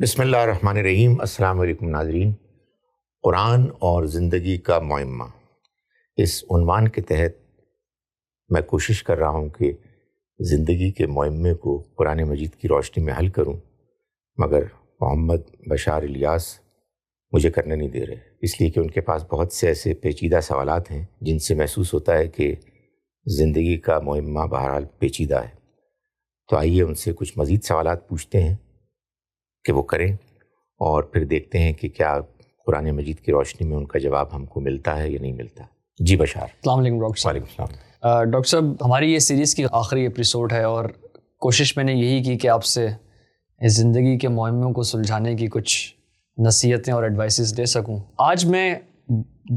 بسم اللہ الرحمن الرحیم۔ السلام علیکم ناظرین۔ قرآن اور زندگی کا معمہ، اس عنوان کے تحت میں کوشش کر رہا ہوں کہ زندگی کے معمے کو قرآن مجید کی روشنی میں حل کروں، مگر محمد بشار الیاس مجھے کرنے نہیں دے رہے، اس لیے کہ ان کے پاس بہت سے ایسے پیچیدہ سوالات ہیں جن سے محسوس ہوتا ہے کہ زندگی کا معمہ بہرحال پیچیدہ ہے۔ تو آئیے ان سے کچھ مزید سوالات پوچھتے ہیں کہ وہ کریں، اور پھر دیکھتے ہیں کہ کیا قرآن مجید کی روشنی میں ان کا جواب ہم کو ملتا ہے یا نہیں ملتا۔ جی بشار۔ السلام علیکم ڈاکٹر صاحب۔ وعلیکم السلام۔ ڈاکٹر صاحب، ہماری یہ سیریز کی آخری ایپیسوڈ ہے اور کوشش میں نے یہی کی کہ آپ سے اس زندگی کے معموں کو سلجھانے کی کچھ نصیحتیں اور ایڈوائسز دے سکوں۔ آج میں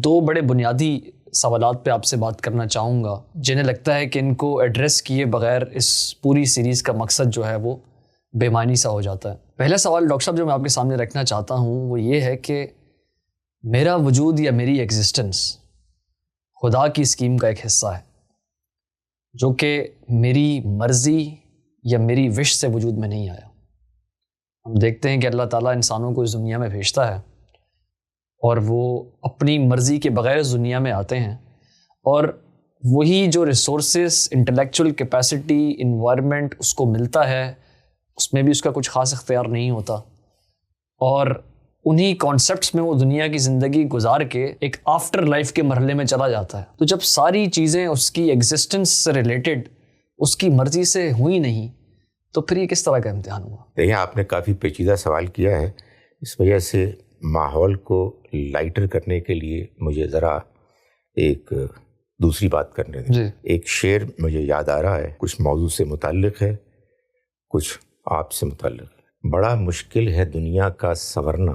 دو بڑے بنیادی سوالات پہ آپ سے بات کرنا چاہوں گا جنہیں لگتا ہے کہ ان کو ایڈریس کیے بغیر اس پوری سیریز کا مقصد جو ہے وہ بے معنی سا ہو جاتا ہے۔ پہلا سوال ڈاکٹر صاحب جو میں آپ کے سامنے رکھنا چاہتا ہوں وہ یہ ہے کہ میرا وجود یا میری ایگزسٹنس خدا کی اسکیم کا ایک حصہ ہے جو کہ میری مرضی یا میری وش سے وجود میں نہیں آیا۔ ہم دیکھتے ہیں کہ اللہ تعالیٰ انسانوں کو اس دنیا میں بھیجتا ہے اور وہ اپنی مرضی کے بغیر اس دنیا میں آتے ہیں، اور وہی جو ریسورسز، انٹلیکچوئل کیپیسٹی، انوائرمنٹ اس کو ملتا ہے، اس میں بھی اس کا کچھ خاص اختیار نہیں ہوتا، اور انہی کانسیپٹس میں وہ دنیا کی زندگی گزار کے ایک آفٹر لائف کے مرحلے میں چلا جاتا ہے۔ تو جب ساری چیزیں اس کی ایگزسٹنس سے ریلیٹڈ اس کی مرضی سے ہوئی نہیں تو پھر یہ کس طرح کا امتحان ہوا؟ دیکھیں، آپ نے کافی پیچیدہ سوال کیا ہے، اس وجہ سے ماحول کو لائٹر کرنے کے لیے مجھے ذرا ایک دوسری بات کرنے دیں۔ جی۔ ایک شعر مجھے یاد آ رہا ہے، کچھ موضوع سے متعلق ہے، کچھ آپ سے متعلق ہے۔ بڑا مشکل ہے دنیا کا سنورنا،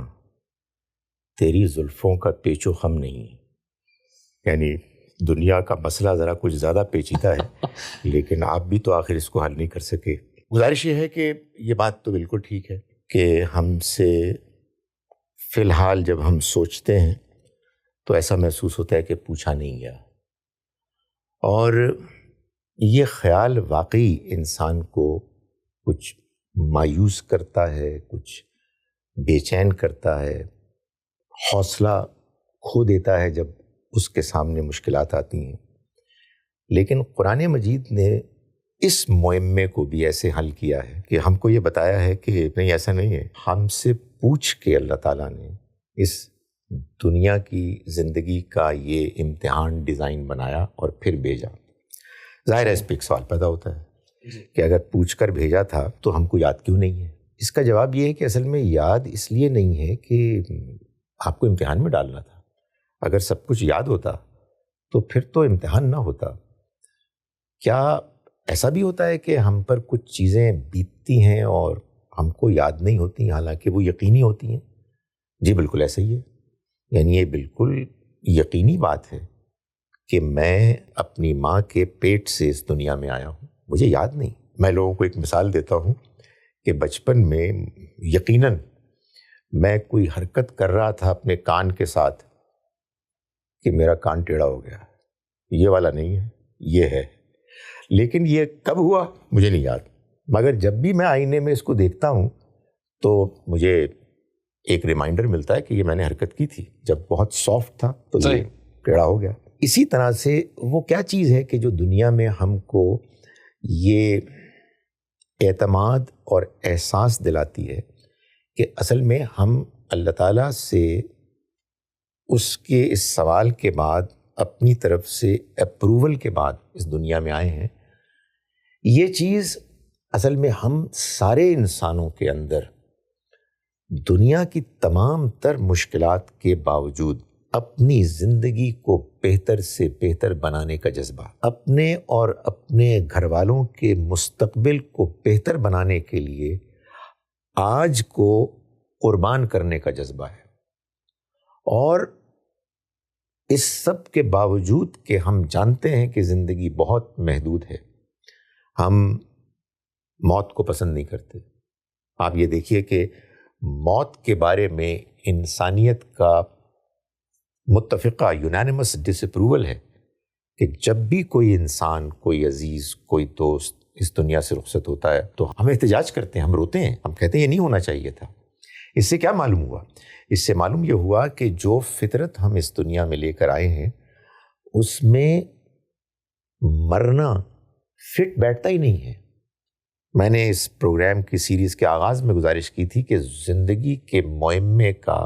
تیری زلفوں کا پیچ و خم نہیں۔ یعنی دنیا کا مسئلہ ذرا کچھ زیادہ پیچیدہ ہے، لیکن آپ بھی تو آخر اس کو حل نہیں کر سکے۔ گزارش یہ ہے کہ یہ بات تو بالکل ٹھیک ہے کہ ہم سے فی الحال جب ہم سوچتے ہیں تو ایسا محسوس ہوتا ہے کہ پوچھا نہیں گیا، اور یہ خیال واقعی انسان کو کچھ مایوس کرتا ہے، کچھ بے چین کرتا ہے، حوصلہ کھو دیتا ہے جب اس کے سامنے مشکلات آتی ہیں۔ لیکن قرآن مجید نے اس معمے کو بھی ایسے حل کیا ہے کہ ہم کو یہ بتایا ہے کہ نہیں، ایسا نہیں ہے۔ ہم سے پوچھ کے اللہ تعالیٰ نے اس دنیا کی زندگی کا یہ امتحان ڈیزائن بنایا اور پھر بھیجا۔ ظاہر ہے اس پہ ایک سوال پیدا ہوتا ہے کہ اگر پوچھ کر بھیجا تھا تو ہم کو یاد کیوں نہیں ہے؟ اس کا جواب یہ ہے کہ اصل میں یاد اس لیے نہیں ہے کہ آپ کو امتحان میں ڈالنا تھا۔ اگر سب کچھ یاد ہوتا تو پھر تو امتحان نہ ہوتا۔ کیا ایسا بھی ہوتا ہے کہ ہم پر کچھ چیزیں بیتتی ہیں اور ہم کو یاد نہیں ہوتی حالانکہ وہ یقینی ہوتی ہیں؟ جی بالکل ایسا ہی ہے۔ یعنی یہ بالکل یقینی بات ہے کہ میں اپنی ماں کے پیٹ سے اس دنیا میں آیا ہوں، مجھے یاد نہیں۔ میں لوگوں کو ایک مثال دیتا ہوں کہ بچپن میں یقیناً میں کوئی حرکت کر رہا تھا اپنے کان کے ساتھ کہ میرا کان ٹیڑھا ہو گیا، یہ والا نہیں ہے، یہ ہے، لیکن یہ کب ہوا مجھے نہیں یاد۔ مگر جب بھی میں آئینے میں اس کو دیکھتا ہوں تو مجھے ایک ریمائنڈر ملتا ہے کہ یہ میں نے حرکت کی تھی جب بہت سافٹ تھا تو یہ ٹیڑھا ہو گیا۔ اسی طرح سے وہ کیا چیز ہے کہ جو دنیا میں ہم کو یہ اعتماد اور احساس دلاتی ہے کہ اصل میں ہم اللہ تعالیٰ سے اس کے اس سوال کے بعد اپنی طرف سے اپروول کے بعد اس دنیا میں آئے ہیں۔ یہ چیز اصل میں ہم سارے انسانوں کے اندر دنیا کی تمام تر مشکلات کے باوجود اپنی زندگی کو بہتر سے بہتر بنانے کا جذبہ، اپنے اور اپنے گھر والوں کے مستقبل کو بہتر بنانے کے لیے آج کو قربان کرنے کا جذبہ ہے۔ اور اس سب کے باوجود کہ ہم جانتے ہیں کہ زندگی بہت محدود ہے، ہم موت کو پسند نہیں کرتے۔ آپ یہ دیکھیے کہ موت کے بارے میں انسانیت کا متفقہ یونانیمس ڈس اپروول ہے کہ جب بھی کوئی انسان، کوئی عزیز، کوئی دوست اس دنیا سے رخصت ہوتا ہے تو ہم احتجاج کرتے ہیں، ہم روتے ہیں، ہم کہتے ہیں یہ نہیں ہونا چاہیے تھا۔ اس سے کیا معلوم ہوا؟ اس سے معلوم یہ ہوا کہ جو فطرت ہم اس دنیا میں لے کر آئے ہیں اس میں مرنا فٹ بیٹھتا ہی نہیں ہے. میں نے اس پروگرام کی سیریز کے آغاز میں گزارش کی تھی کہ زندگی کے معمے کا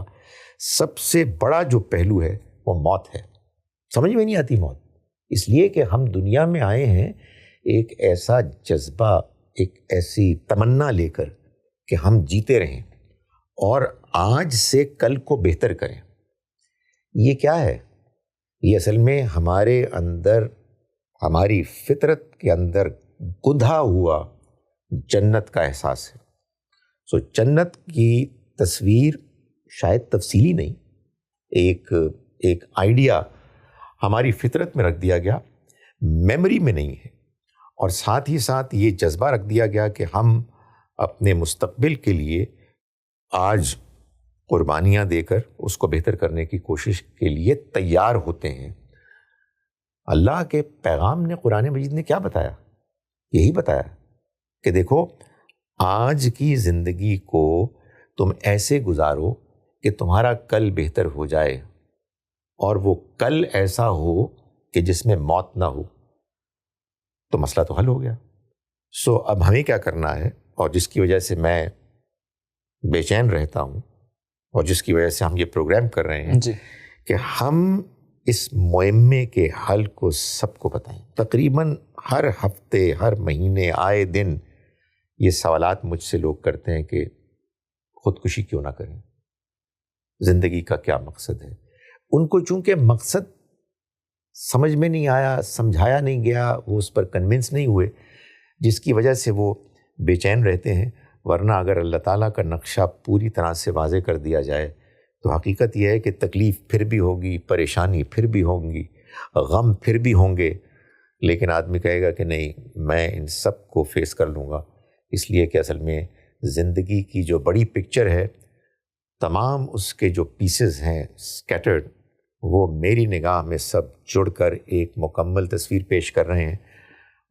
سب سے بڑا جو پہلو ہے وہ موت ہے. سمجھ میں نہیں آتی موت، اس لیے کہ ہم دنیا میں آئے ہیں ایک ایسا جذبہ، ایک ایسی تمنا لے کر کہ ہم جیتے رہیں اور آج سے کل کو بہتر کریں. یہ کیا ہے؟ یہ اصل میں ہمارے اندر، ہماری فطرت کے اندر گدھا ہوا جنت کا احساس ہے. سو جنت کی تصویر شاید تفصیلی نہیں، ایک آئیڈیا ہماری فطرت میں رکھ دیا گیا، میموری میں نہیں ہے. اور ساتھ ہی ساتھ یہ جذبہ رکھ دیا گیا کہ ہم اپنے مستقبل کے لیے آج قربانیاں دے کر اس کو بہتر کرنے کی کوشش کے لیے تیار ہوتے ہیں. اللہ کے پیغام نے، قرآن مجید نے کیا بتایا؟ یہی بتایا کہ دیکھو آج کی زندگی کو تم ایسے گزارو کہ تمہارا کل بہتر ہو جائے، اور وہ کل ایسا ہو کہ جس میں موت نہ ہو. تو مسئلہ تو حل ہو گیا. سو اب ہمیں کیا کرنا ہے، اور جس کی وجہ سے میں بے چین رہتا ہوں اور جس کی وجہ سے ہم یہ پروگرام کر رہے ہیں، کہ ہم اس معمے کے حل کو سب کو بتائیں. تقریباً ہر ہفتے، ہر مہینے، آئے دن یہ سوالات مجھ سے لوگ کرتے ہیں کہ خودکشی کیوں نہ کریں، زندگی کا کیا مقصد ہے. ان کو چونکہ مقصد سمجھ میں نہیں آیا، سمجھایا نہیں گیا، وہ اس پر کنونس نہیں ہوئے، جس کی وجہ سے وہ بے چین رہتے ہیں. ورنہ اگر اللہ تعالیٰ کا نقشہ پوری طرح سے واضح کر دیا جائے تو حقیقت یہ ہے کہ تکلیف پھر بھی ہوگی، پریشانی پھر بھی ہوں گی، غم پھر بھی ہوں گے، لیکن آدمی کہے گا کہ نہیں، میں ان سب کو فیس کر لوں گا. اس لیے کہ اصل میں زندگی کی جو بڑی پکچر ہے، تمام اس کے جو پیسز ہیں اسکیٹرڈ، وہ میری نگاہ میں سب جڑ کر ایک مکمل تصویر پیش کر رہے ہیں،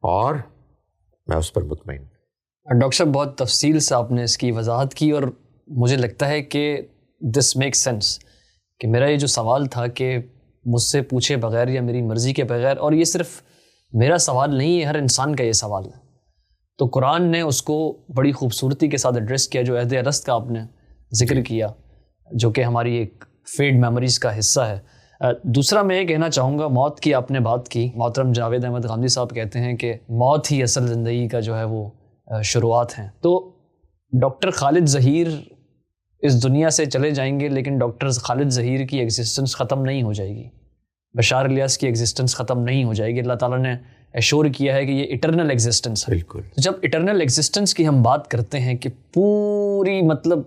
اور میں اس پر مطمئن. ڈاکٹر صاحب بہت تفصیل سے آپ نے اس کی وضاحت کی، اور مجھے لگتا ہے کہ دس میک سینس کہ میرا یہ جو سوال تھا کہ مجھ سے پوچھے بغیر یا میری مرضی کے بغیر، اور یہ صرف میرا سوال نہیں ہے، ہر انسان کا یہ سوال ہے، تو قرآن نے اس کو بڑی خوبصورتی کے ساتھ ایڈریس کیا. جو عہد ارست کا آپ نے ذکر کیا، جو کہ ہماری ایک فیڈ میموریز کا حصہ ہے. دوسرا میں یہ کہنا چاہوں گا، موت کی آپ نے بات کی. محترم جاوید احمد غامدی صاحب کہتے ہیں کہ موت ہی اصل زندگی کا جو ہے وہ شروعات ہیں. تو ڈاکٹر خالد ظہیر اس دنیا سے چلے جائیں گے، لیکن ڈاکٹر خالد ظہیر کی ایگزسٹنس ختم نہیں ہو جائے گی، بشار الیاس کی ایگزسٹنس ختم نہیں ہو جائے گی. اللہ تعالیٰ نے ایشور کیا ہے کہ یہ اٹرنل ایگزسٹنس ہے. بالکل. جب اٹرنل ایگزسٹنس کی ہم بات کرتے ہیں کہ پوری مطلب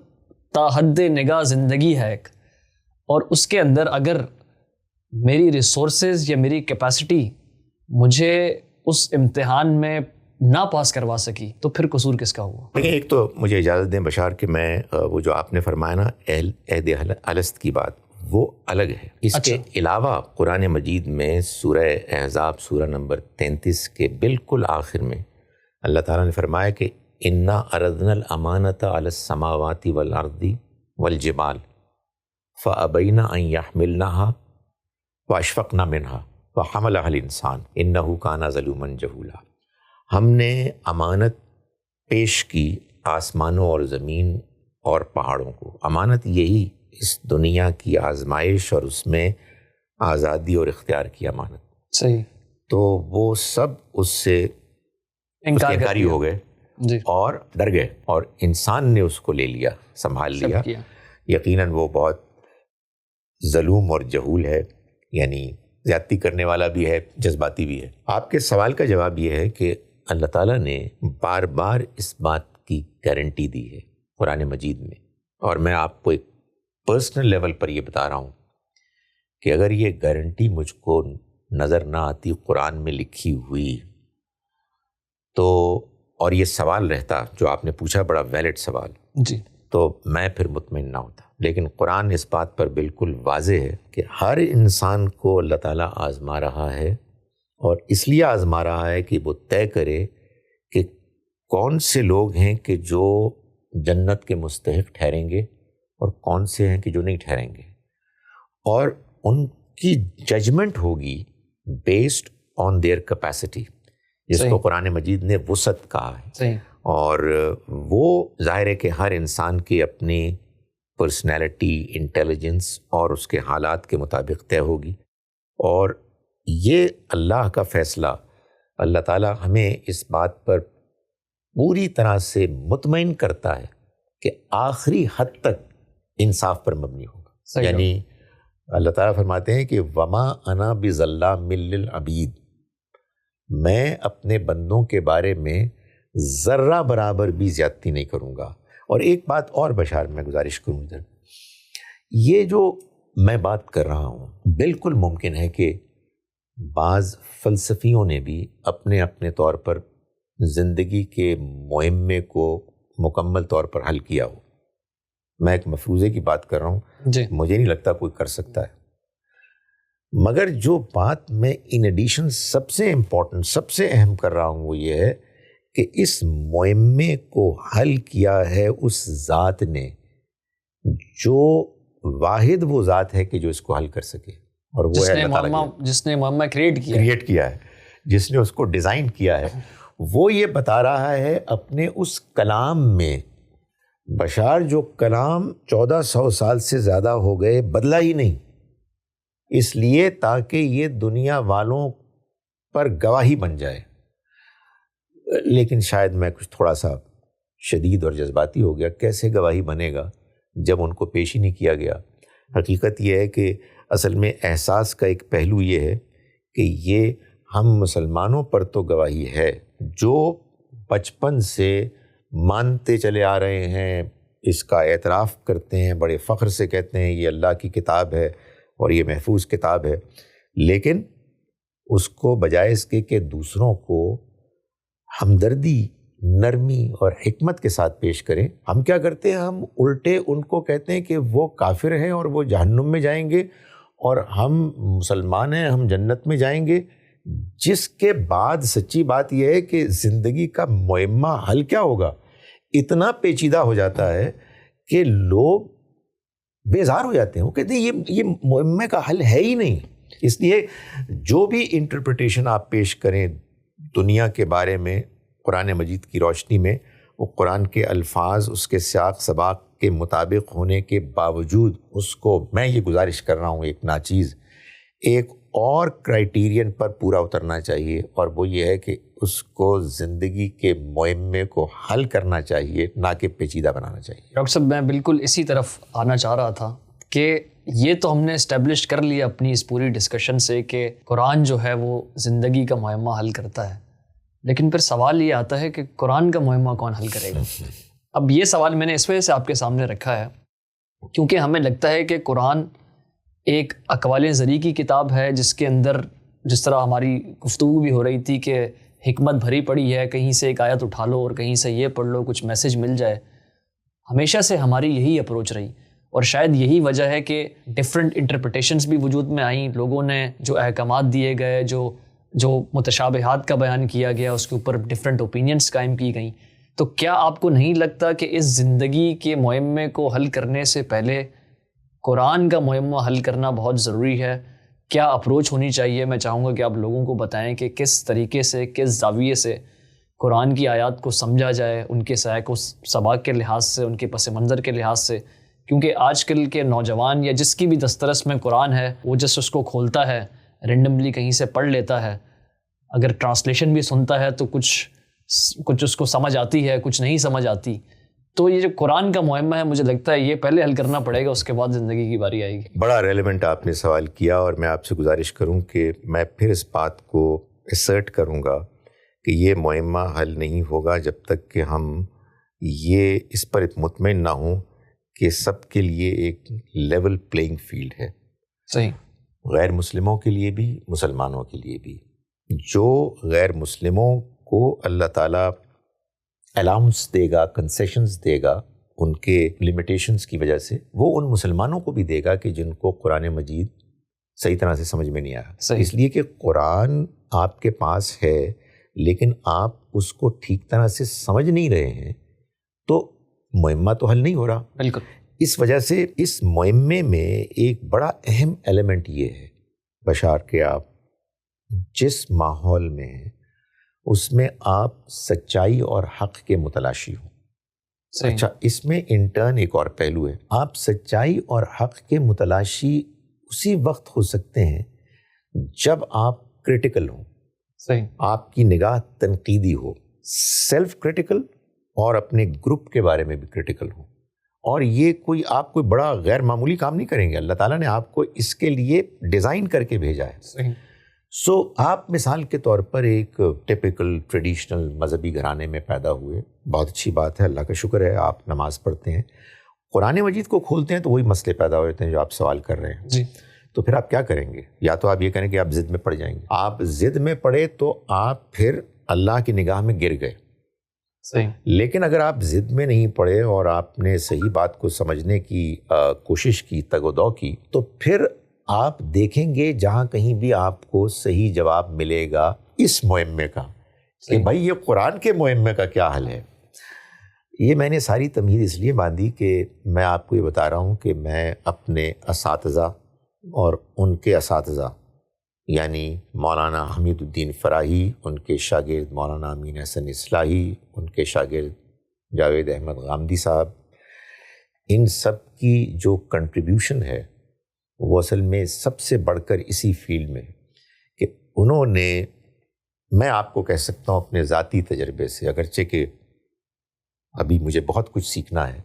تا حد نگاہ زندگی ہے ایک، اور اس کے اندر اگر میری ریسورسز یا میری کیپیسٹی مجھے اس امتحان میں نہ پاس کروا سکی تو پھر قصور کس کا ہوا؟ دیکھیں، ایک تو مجھے اجازت دیں بشار کہ میں وہ جو آپ نے فرمایا نا عہد الست کی بات، وہ الگ ہے. اس کے علاوہ قرآن مجید میں سورہ احزاب سورہ نمبر 33 کے بالکل آخر میں اللہ تعالیٰ نے فرمایا کہ انا عرضنا الامانۃ علی السماوات والارض والجبال فابین ان یحملنها واشفقن منها وحملها الانسان انہ کان ظلوما جہولا. ہم نے امانت پیش کی آسمانوں اور زمین اور پہاڑوں کو. امانت یہی اس دنیا کی آزمائش اور اس میں آزادی اور اختیار کی امانت. صحیح. تو وہ سب اس سے انکاری ہو گئے جی، اور ڈر گئے، اور انسان نے اس کو لے لیا، سنبھال لیا. یقیناً وہ بہت ظلوم اور جہول ہے، یعنی زیادتی کرنے والا بھی ہے، جذباتی بھی ہے. آپ کے سوال کا جواب یہ ہے کہ اللہ تعالیٰ نے بار بار اس بات کی گارنٹی دی ہے قرآن مجید میں، اور میں آپ کو ایک پرسنل لیول پر یہ بتا رہا ہوں کہ اگر یہ گارنٹی مجھ کو نظر نہ آتی قرآن میں لکھی ہوئی تو، اور یہ سوال رہتا جو آپ نے پوچھا، بڑا ویلڈ سوال، جی، تو میں پھر مطمئن نہ ہوتا. لیکن قرآن اس بات پر بالکل واضح ہے کہ ہر انسان کو اللہ تعالیٰ آزما رہا ہے، اور اس لیے آزما رہا ہے کہ وہ طے کرے کہ کون سے لوگ ہیں کہ جو جنت کے مستحق ٹھہریں گے اور کون سے ہیں کہ جو نہیں ٹھہریں گے، اور ان کی ججمنٹ ہوگی بیسڈ آن دیئر کیپیسٹی، جس کو قرآن مجید نے وسعت کہا ہے. اور وہ ظاہر ہے کہ ہر انسان کی اپنی پرسنالٹی، انٹیلیجنس اور اس کے حالات کے مطابق طے ہوگی. اور یہ اللہ کا فیصلہ، اللہ تعالیٰ ہمیں اس بات پر پوری طرح سے مطمئن کرتا ہے کہ آخری حد تک انصاف پر مبنی ہوگا. یعنی اللہ تعالیٰ فرماتے ہیں کہ وما انا بظلام للعبید، میں اپنے بندوں کے بارے میں ذرہ برابر بھی زیادتی نہیں کروں گا. اور ایک بات اور بشار میں گزارش کروں ادھر، یہ جو میں بات کر رہا ہوں بالکل ممکن ہے کہ بعض فلسفیوں نے بھی اپنے اپنے طور پر زندگی کے معمے کو مکمل طور پر حل کیا ہو. میں ایک مفروضے کی بات کر رہا ہوں، مجھے نہیں لگتا کوئی کر سکتا ہے. مگر جو بات میں ان ایڈیشن سب سے امپورٹنٹ، سب سے اہم کر رہا ہوں وہ یہ ہے کہ اس معمے کو حل کیا ہے اس ذات نے جو واحد وہ ذات ہے کہ جو اس کو حل کر سکے، اور وہ ہے اللہ تعالیٰ جس نے معمہ کریٹ کیا ہے، جس نے اس کو ڈیزائن کیا ہے. وہ یہ بتا رہا ہے اپنے اس کلام میں، بشار جو کلام 1400 سال سے زیادہ ہو گئے بدلا ہی نہیں، اس لیے تاکہ یہ دنیا والوں پر گواہی بن جائے. لیکن شاید میں کچھ تھوڑا سا شدید اور جذباتی ہو گیا. کیسے گواہی بنے گا جب ان کو پیش ہی نہیں کیا گیا؟ حقیقت یہ ہے کہ اصل میں احساس کا ایک پہلو یہ ہے کہ یہ ہم مسلمانوں پر تو گواہی ہے جو بچپن سے مانتے چلے آ رہے ہیں، اس کا اعتراف کرتے ہیں، بڑے فخر سے کہتے ہیں یہ اللہ کی کتاب ہے اور یہ محفوظ کتاب ہے. لیکن اس کو بجائے اس کے کہ دوسروں کو ہمدردی، نرمی اور حکمت کے ساتھ پیش کریں، ہم کیا کرتے ہیں؟ ہم الٹے ان کو کہتے ہیں کہ وہ کافر ہیں اور وہ جہنم میں جائیں گے، اور ہم مسلمان ہیں، ہم جنت میں جائیں گے. جس کے بعد سچی بات یہ ہے کہ زندگی کا معمہ حل کیا ہوگا اتنا پیچیدہ ہو جاتا ہے کہ لوگ بیزار ہو جاتے ہیں. وہ کہتے ہیں یہ معمے کا حل ہے ہی نہیں. اس لیے جو بھی انٹرپریٹیشن آپ پیش کریں دنیا کے بارے میں قرآن مجید کی روشنی میں، وہ قرآن کے الفاظ اس کے سیاق سباق کے مطابق ہونے کے باوجود اس کو میں یہ گزارش کر رہا ہوں ایک ناچیز ایک اور کرائیٹیرین پر پورا اترنا چاہیے، اور وہ یہ ہے کہ اس کو زندگی کے معمے کو حل کرنا چاہیے، نہ کہ پیچیدہ بنانا چاہیے. ڈاکٹر صاحب میں بالکل اسی طرف آنا چاہ رہا تھا کہ یہ تو ہم نے اسٹیبلش کر لیا اپنی اس پوری ڈسکشن سے کہ قرآن جو ہے وہ زندگی کا معمہ حل کرتا ہے، لیکن پھر سوال یہ آتا ہے کہ قرآن کا معمہ کون حل کرے گا؟ اب یہ سوال میں نے اس وجہ سے آپ کے سامنے رکھا ہے کیونکہ ہمیں لگتا ہے کہ قرآن ایک اقوال زری کی کتاب ہے جس کے اندر جس طرح ہماری گفتگو بھی ہو رہی تھی کہ حکمت بھری پڑی ہے، کہیں سے ایک آیت اٹھا لو اور کہیں سے یہ پڑھ لو، کچھ میسج مل جائے. ہمیشہ سے ہماری یہی اپروچ رہی، اور شاید یہی وجہ ہے کہ ڈفرینٹ انٹرپریٹیشنز بھی وجود میں آئیں. لوگوں نے جو احکامات دیے گئے، جو متشابہات کا بیان کیا گیا، اس کے اوپر ڈفرینٹ اوپینینس قائم کی گئیں. تو کیا آپ کو نہیں لگتا کہ اس زندگی کے معمے کو حل کرنے سے پہلے قرآن کا معمہ حل کرنا بہت ضروری ہے؟ کیا اپروچ ہونی چاہیے؟ میں چاہوں گا کہ آپ لوگوں کو بتائیں کہ کس طریقے سے، کس زاویے سے قرآن کی آیات کو سمجھا جائے، ان کے سیاق و سباق کے لحاظ سے، ان کے پس منظر کے لحاظ سے. کیونکہ آج کل کے نوجوان یا جس کی بھی دسترس میں قرآن ہے، وہ جس اس کو کھولتا ہے، رینڈملی کہیں سے پڑھ لیتا ہے، اگر ٹرانسلیشن بھی سنتا ہے تو کچھ اس کو سمجھ آتی ہے، کچھ نہیں سمجھ آتی. تو یہ جو قرآن کا معمہ ہے مجھے لگتا ہے یہ پہلے حل کرنا پڑے گا، اس کے بعد زندگی کی باری آئے گی. بڑا ریلیونٹ آپ نے سوال کیا، اور میں آپ سے گزارش کروں کہ میں پھر اس بات کو اسرٹ کروں گا کہ یہ معمہ حل نہیں ہوگا جب تک کہ ہم یہ اس پر مطمئن نہ ہوں کہ سب کے لیے ایک لیول پلینگ فیلڈ ہے. صحیح. غیر مسلموں کے لیے بھی، مسلمانوں کے لیے بھی. جو غیر مسلموں کو اللہ تعالیٰ الاؤنس دے گا، کنسیشنز دے گا ان کے لمیٹیشنز کی وجہ سے، وہ ان مسلمانوں کو بھی دے گا کہ جن کو قرآن مجید صحیح طرح سے سمجھ میں نہیں آیا. اس لیے کہ قرآن آپ کے پاس ہے لیکن آپ اس کو ٹھیک طرح سے سمجھ نہیں رہے ہیں تو معمہ تو حل نہیں ہو رہا. بالکل. اس وجہ سے اس معمے میں ایک بڑا اہم ایلیمنٹ یہ ہے بشار کہ آپ جس ماحول میں ہیں اس میں آپ سچائی اور حق کے متلاشی ہوں. اچھا، اس میں انٹرن ایک اور پہلو ہے. آپ سچائی اور حق کے متلاشی اسی وقت ہو سکتے ہیں جب آپ کرٹیکل ہوں. صحیح. آپ کی نگاہ تنقیدی ہو، سیلف کرٹیکل اور اپنے گروپ کے بارے میں بھی کرٹیکل ہو. اور یہ آپ کوئی بڑا غیر معمولی کام نہیں کریں گے. اللہ تعالیٰ نے آپ کو اس کے لیے ڈیزائن کر کے بھیجا ہے. صحیح. آپ مثال کے طور پر ایک ٹپیکل ٹریڈیشنل مذہبی گھرانے میں پیدا ہوئے. بہت اچھی بات ہے، اللہ کا شکر ہے. آپ نماز پڑھتے ہیں، قرآن مجید کو کھولتے ہیں تو وہی مسئلے پیدا ہو جاتے ہیں جو آپ سوال کر رہے ہیں. جی. تو پھر آپ کیا کریں گے؟ یا تو آپ یہ کریں کہ آپ ضد میں پڑ جائیں گے. آپ ضد میں پڑے تو آپ پھر اللہ کی نگاہ میں گر گئے. صحیح. لیکن اگر آپ ضد میں نہیں پڑے اور آپ نے صحیح بات کو سمجھنے کی کوشش کی، تگ و دو کی، تو پھر آپ دیکھیں گے جہاں کہیں بھی آپ کو صحیح جواب ملے گا اس معمے کا کہ بھائی یہ قرآن کے معمے کا کیا حل ہے. یہ میں نے ساری تمہید اس لیے باندھی کہ میں آپ کو یہ بتا رہا ہوں کہ میں اپنے اساتذہ اور ان کے اساتذہ یعنی مولانا حمید الدین فراہی، ان کے شاگرد مولانا امین احسن اصلاحی، ان کے شاگرد جاوید احمد غامدی صاحب، ان سب کی جو کنٹریبیوشن ہے وہ اصل میں سب سے بڑھ کر اسی فیلڈ میں کہ انہوں نے، میں آپ کو کہہ سکتا ہوں اپنے ذاتی تجربے سے، اگرچہ کہ ابھی مجھے بہت کچھ سیکھنا ہے،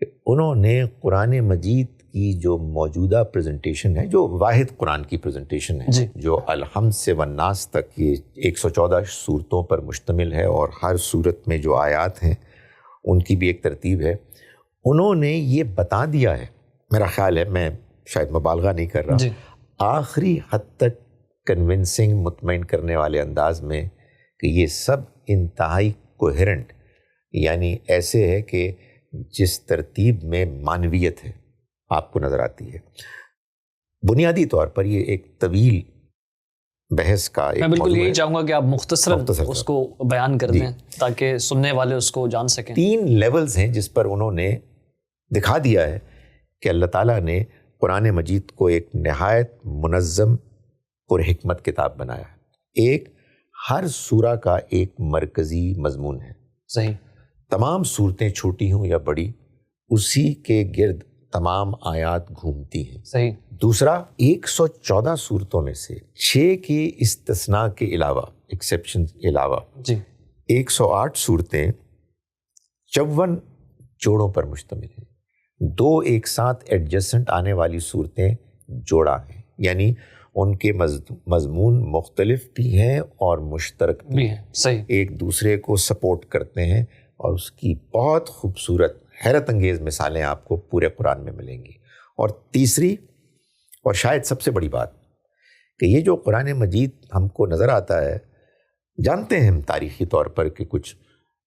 کہ انہوں نے قرآن مجید کی جو موجودہ پریزنٹیشن ہے، جو واحد قرآن کی پریزنٹیشن ہے، جو الحمد سے والناس تک یہ 114 صورتوں پر مشتمل ہے اور ہر صورت میں جو آیات ہیں ان کی بھی ایک ترتیب ہے، انہوں نے یہ بتا دیا ہے، میرا خیال ہے، میں شاید مبالغہ نہیں کر رہا، آخری حد تک کنونسنگ، مطمئن کرنے والے انداز میں کہ یہ سب انتہائی کوہرنٹ، یعنی ایسے ہے کہ جس ترتیب میں معنویت ہے آپ کو نظر آتی ہے. بنیادی طور پر یہ ایک طویل بحث کا ایک میں بالکل موضوع یہی ہے. چاہوں گا کہ آپ مختصراً اس کو بیان کر دیں تاکہ سننے والے اس کو جان سکیں. 3 لیولز ہیں جس پر انہوں نے دکھا دیا ہے کہ اللہ تعالیٰ نے قرآن مجید کو ایک نہایت منظم پر حکمت کتاب بنایا ہے. ایک، ہر سورہ کا ایک مرکزی مضمون ہے. صحیح. تمام صورتیں چھوٹی ہوں یا بڑی اسی کے گرد تمام آیات گھومتی ہیں. صحیح. دوسرا، 114 صورتوں میں سے 6 کے استثناء کے علاوہ، ایکسیپشن کے علاوہ، 108 صورتیں 54 جوڑوں پر مشتمل ہیں. 2 ایک ساتھ ایڈجسنٹ آنے والی صورتیں جوڑا ہیں، یعنی ان کے مضمون مختلف بھی ہیں اور مشترک بھی ہیں. صحیح. ایک دوسرے کو سپورٹ کرتے ہیں اور اس کی بہت خوبصورت، حیرت انگیز مثالیں آپ کو پورے قرآن میں ملیں گی. اور تیسری اور شاید سب سے بڑی بات کہ یہ جو قرآن مجید ہم کو نظر آتا ہے، جانتے ہیں ہم تاریخی طور پر کہ کچھ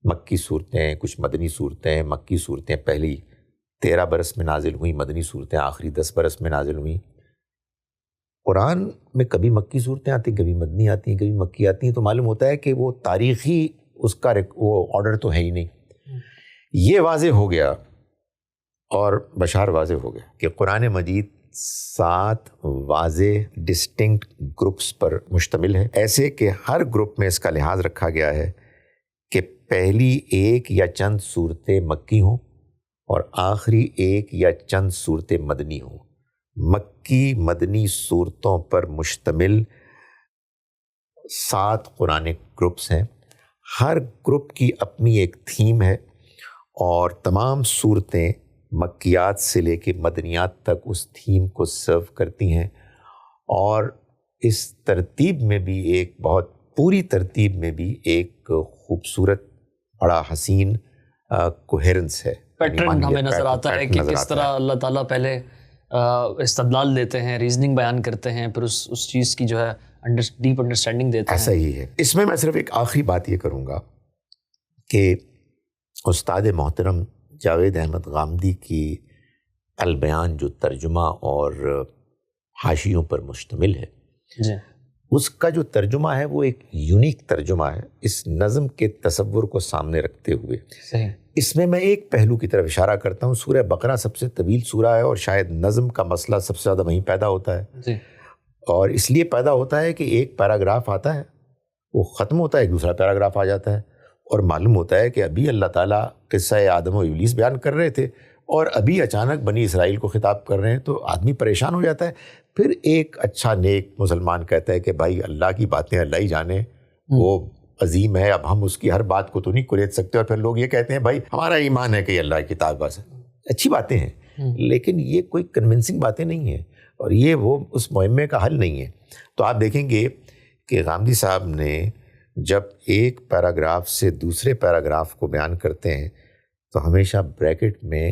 مکی صورتیں، کچھ مدنی صورتیں. مکی صورتیں پہلی 13 برس میں نازل ہوئیں، مدنی صورتیں آخری 10 برس میں نازل ہوئیں. قرآن میں کبھی مکی صورتیں آتی، کبھی مدنی آتی ہیں، کبھی مکی آتی ہیں، تو معلوم ہوتا ہے کہ وہ تاریخی اس کا وہ آرڈر تو ہے ہی نہیں. یہ واضح ہو گیا اور بشار واضح ہو گیا کہ قرآن مجید 7 واضح ڈسٹنکٹ گروپس پر مشتمل ہے، ایسے کہ ہر گروپ میں اس کا لحاظ رکھا گیا ہے کہ پہلی ایک یا چند صورتیں مکی ہوں اور آخری ایک یا چند صورتیں مدنی ہوں. مکی مدنی صورتوں پر مشتمل 7 قرآن گروپس ہیں. ہر گروپ کی اپنی ایک تھیم ہے اور تمام صورتیں مکیات سے لے کے مدنیات تک اس تھیم کو سرو کرتی ہیں. اور اس ترتیب میں بھی ایک بہت پوری ترتیب میں بھی ایک خوبصورت، بڑا حسین کوہیرنس ہے. پیٹرن ہمیں نظر آتا ہے کہ کس طرح اللہ تعالیٰ پہلے استدلال دیتے ہیں، ریزننگ بیان کرتے ہیں، پھر اس چیز کی جو ہے ڈیپ انڈرسٹینڈنگ دیتے ہیں. ایسا ہی ہے. اس میں صرف ایک آخری بات یہ کروں گا کہ استاد محترم جاوید احمد غامدی کی البیان جو ترجمہ اور حاشیوں پر مشتمل ہے، اس کا جو ترجمہ ہے وہ ایک یونیک ترجمہ ہے اس نظم کے تصور کو سامنے رکھتے ہوئے. اس میں ایک پہلو کی طرف اشارہ کرتا ہوں. سورہ بقرہ سب سے طویل سورہ ہے اور شاید نظم کا مسئلہ سب سے زیادہ وہیں پیدا ہوتا ہے جی. اور اس لیے پیدا ہوتا ہے کہ ایک پیراگراف آتا ہے, وہ ختم ہوتا ہے, ایک دوسرا پیراگراف آ جاتا ہے اور معلوم ہوتا ہے کہ ابھی اللہ تعالیٰ قصہ آدم و ابلیس بیان کر رہے تھے اور ابھی اچانک بنی اسرائیل کو خطاب کر رہے ہیں, تو آدمی پریشان ہو جاتا ہے. پھر ایک اچھا نیک مسلمان کہتا ہے کہ بھائی اللہ کی باتیں اللہ ہی جانے, وہ عظیم ہے, اب ہم اس کی ہر بات کو تو نہیں کریت سکتے. اور پھر لوگ یہ کہتے ہیں بھائی ہمارا ایمان ہے کہ یہ اللہ کی کتاب بس ہے. اچھی باتیں ہیں لیکن یہ کوئی کنونسنگ باتیں نہیں ہیں اور یہ وہ اس معمے کا حل نہیں ہے. تو آپ دیکھیں گے کہ غامدی صاحب نے جب ایک پیراگراف سے دوسرے پیراگراف کو بیان کرتے ہیں تو ہمیشہ بریکٹ میں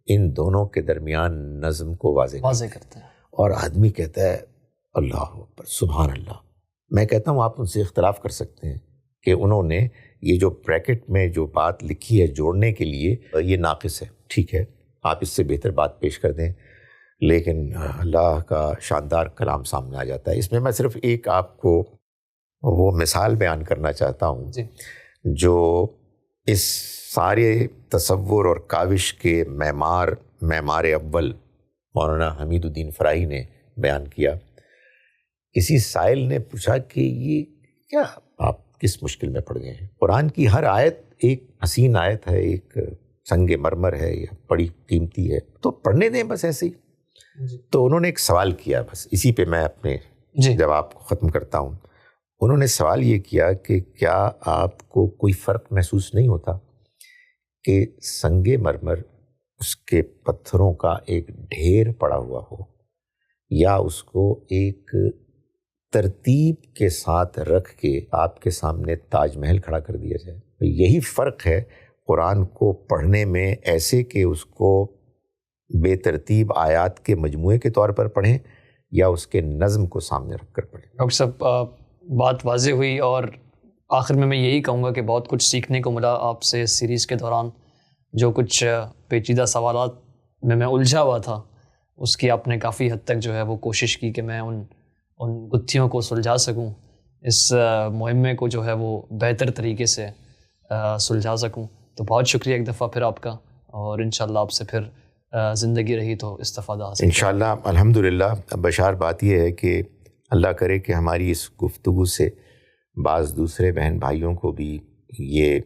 ان دونوں کے درمیان نظم کو واضح کرتے ہیں اور آدمی کہتا ہے اللہ اکبر سبحان اللہ. میں کہتا ہوں آپ ان سے اختلاف کر سکتے ہیں کہ انہوں نے یہ جو بریکٹ میں جو بات لکھی ہے جوڑنے کے لیے یہ ناقص ہے, ٹھیک ہے آپ اس سے بہتر بات پیش کر دیں, لیکن اللہ کا شاندار کلام سامنے آ جاتا ہے. اس میں صرف ایک آپ کو وہ مثال بیان کرنا چاہتا ہوں جی. جو اس سارے تصور اور کاوش کے معمار اول مولانا حمید الدین فراہی نے بیان کیا. کسی سائل نے پوچھا کہ یہ کیا آپ کس مشکل میں پڑ گئے ہیں؟ قرآن کی ہر آیت ایک حسین آیت ہے, ایک سنگ مرمر ہے یا بڑی قیمتی ہے, تو پڑھنے دیں بس ایسے ہی. تو انہوں نے ایک سوال کیا, بس اسی پہ میں اپنے جواب کو ختم کرتا ہوں. انہوں نے سوال یہ کیا کہ کیا آپ کو کوئی فرق محسوس نہیں ہوتا کہ سنگ مرمر اس کے پتھروں کا ایک ڈھیر پڑا ہوا ہو یا اس کو ایک ترتیب کے ساتھ رکھ کے آپ کے سامنے تاج محل کھڑا کر دیا جائے؟ یہی فرق ہے قرآن کو پڑھنے میں, ایسے کہ اس کو بے ترتیب آیات کے مجموعے کے طور پر پڑھیں یا اس کے نظم کو سامنے رکھ کر پڑھیں. ڈاکٹر صاحب بات واضح ہوئی اور آخر میں یہی کہوں گا کہ بہت کچھ سیکھنے کو ملا آپ سے اس سیریز کے دوران. جو کچھ پیچیدہ سوالات میں الجھا ہوا تھا اس کی آپ نے کافی حد تک جو ہے وہ کوشش کی کہ میں ان گتھیوں کو سلجھا سکوں, اس مہمے کو جو ہے وہ بہتر طریقے سے سلجھا سکوں. تو بہت شکریہ ایک دفعہ پھر آپ کا, اور انشاءاللہ آپ سے پھر زندگی رہی تو استفادہ حاصل انشاءاللہ. الحمدللہ. بشار بات یہ ہے کہ اللہ کرے کہ ہماری اس گفتگو سے بعض دوسرے بہن بھائیوں کو بھی یہ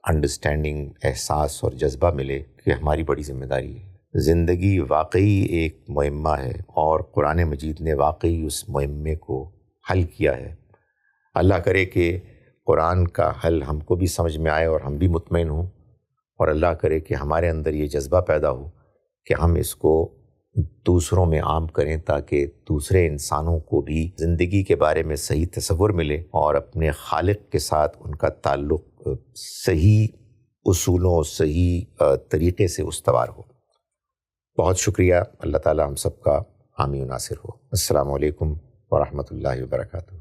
انڈرسٹینڈنگ, احساس اور جذبہ ملے کہ ہماری بڑی ذمہ داری ہے. زندگی واقعی ایک معمہ ہے اور قرآن مجید نے واقعی اس معمے کو حل کیا ہے. اللہ کرے کہ قرآن کا حل ہم کو بھی سمجھ میں آئے اور ہم بھی مطمئن ہوں, اور اللہ کرے کہ ہمارے اندر یہ جذبہ پیدا ہو کہ ہم اس کو دوسروں میں عام کریں تاکہ دوسرے انسانوں کو بھی زندگی کے بارے میں صحیح تصور ملے اور اپنے خالق کے ساتھ ان کا تعلق صحیح اصولوں, صحیح طریقے سے استوار ہو. بہت شکریہ. اللہ تعالی ہم سب کا حامی و ناصر ہو. السلام علیکم ورحمۃ اللہ وبرکاتہ.